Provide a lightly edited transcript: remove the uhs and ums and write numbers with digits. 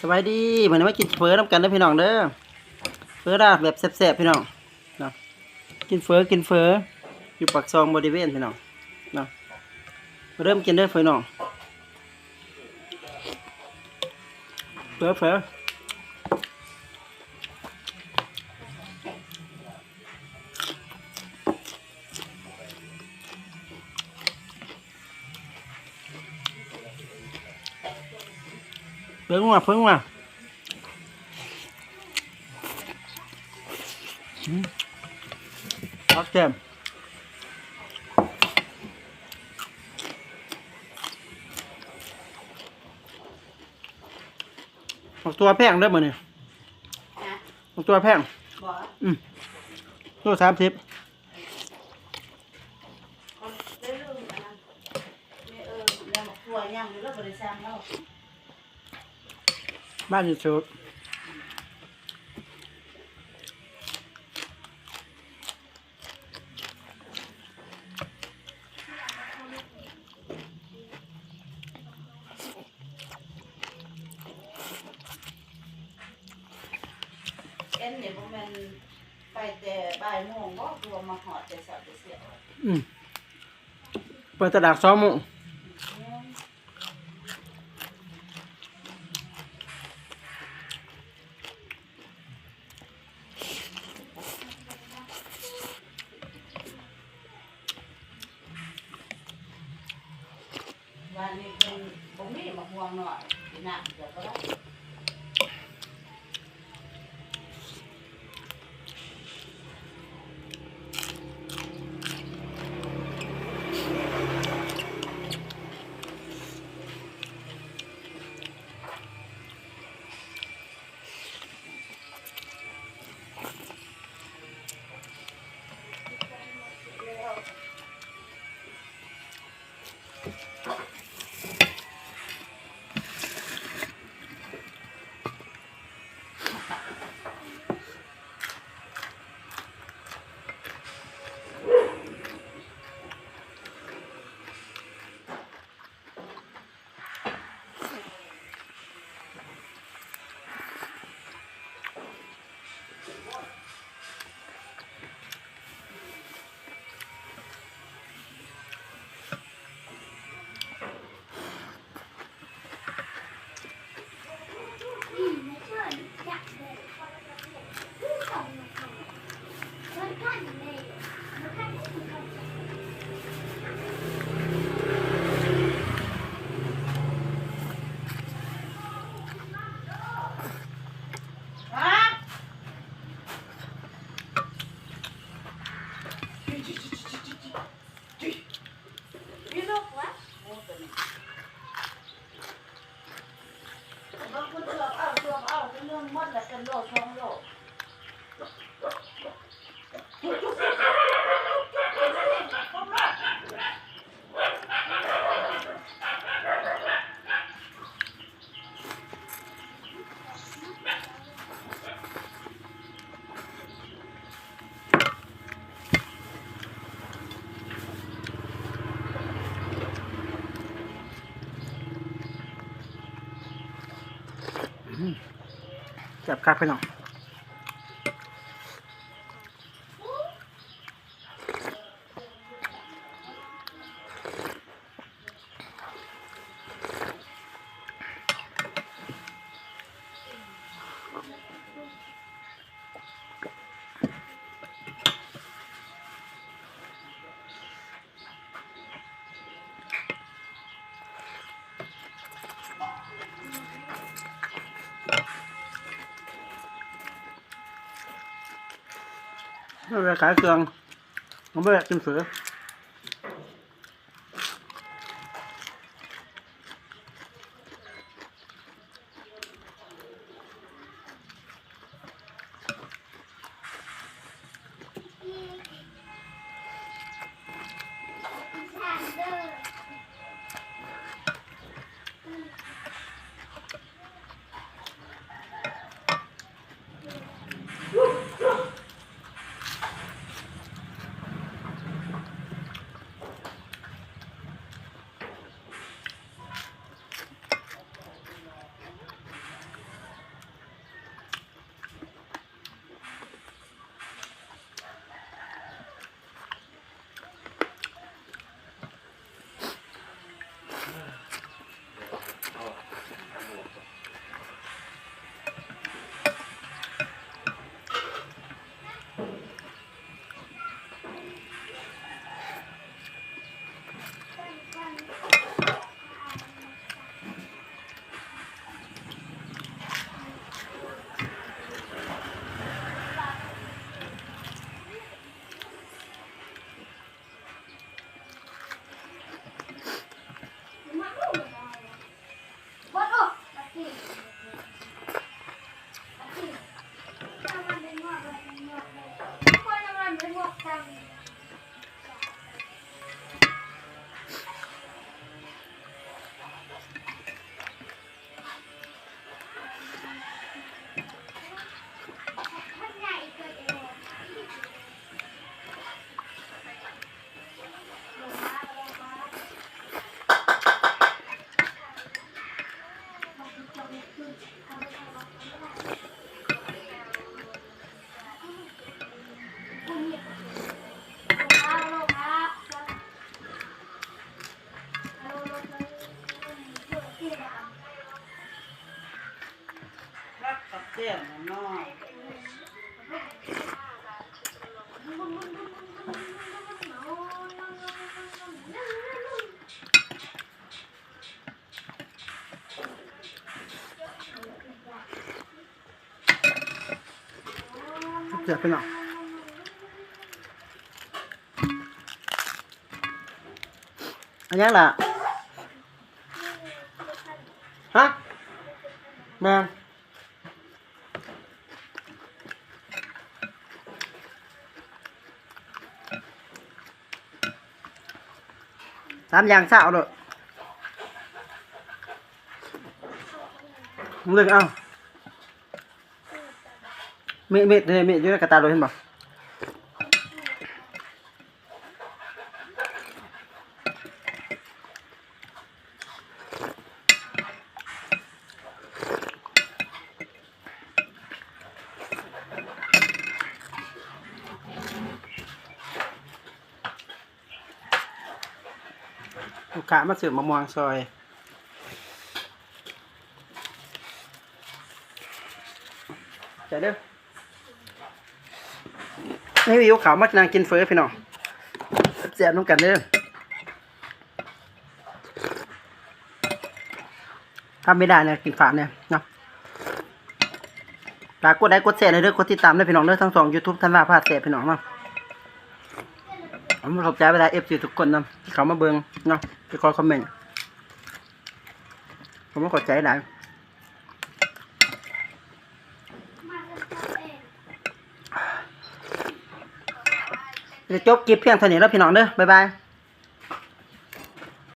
สบายดีเหมือนว่ากินเฟอน้ำกันนะพี่น้องเด้อเฟอราแบบแซ่บๆพี่น้องเนาะกินเฟออยู่ปากซองบริเวณพี่น้องเนาะเริ่มกินเด้อเฟอน้องเฟอเพิ่งมาโอเคออกตัวแพงเด้อมื้อนี้ออกตัวแพงตัว30ได้ลืมอันนั้นไม่แล้วหมกตัวย่างอยู่แล้วบริษัทเราบ้านอยู่สุดเนี่ยพวกมันไปแต่บ่ายโมงก็ตัวมาหอดแต่เสาร์เสียเปิดตลาด2 โมงวันนี้เป็นผมมีมาห่วงหน่อยหนักเดี๋ยวก็ได้หมดแล้วเป็นโลท้องโลจับคักพี่น้องเราไปขายเครื่องผมไม่อยากกินเสือ รักกับเตี้ยมน้อยเสียบพี่น้องอันยังล่ะฮะแม่3 อย่างเช้าเลยเลือกเอาเม็ดอยู่ในกระตาเลยเห็นบ่ลูกค้ามาซื้อมะม่วงซอยใจเด้อนี่วิวขาวมักนางกินเฟอพี่น้องเสียบน้ำกันเด้อทำไม่ได้เนี่ยกินฝาเนี่ยเนาะฝากกดไลค์กดแชร์เลยเด้อกดติดตามด้วยพี่น้องเด้อทั้ง2 YouTube ท่านว่าพาเสียพี่น้องเนาะผมขอบใจเวลา FC ทุกคนนะที่เขามาเบิ่งเนาะที่คอยคอมเมนต์ผมก็ขอบใจหลายจะจบคลิปเพียงเท่านี้แล้วพี่น้องเด้อบ๊ายบาย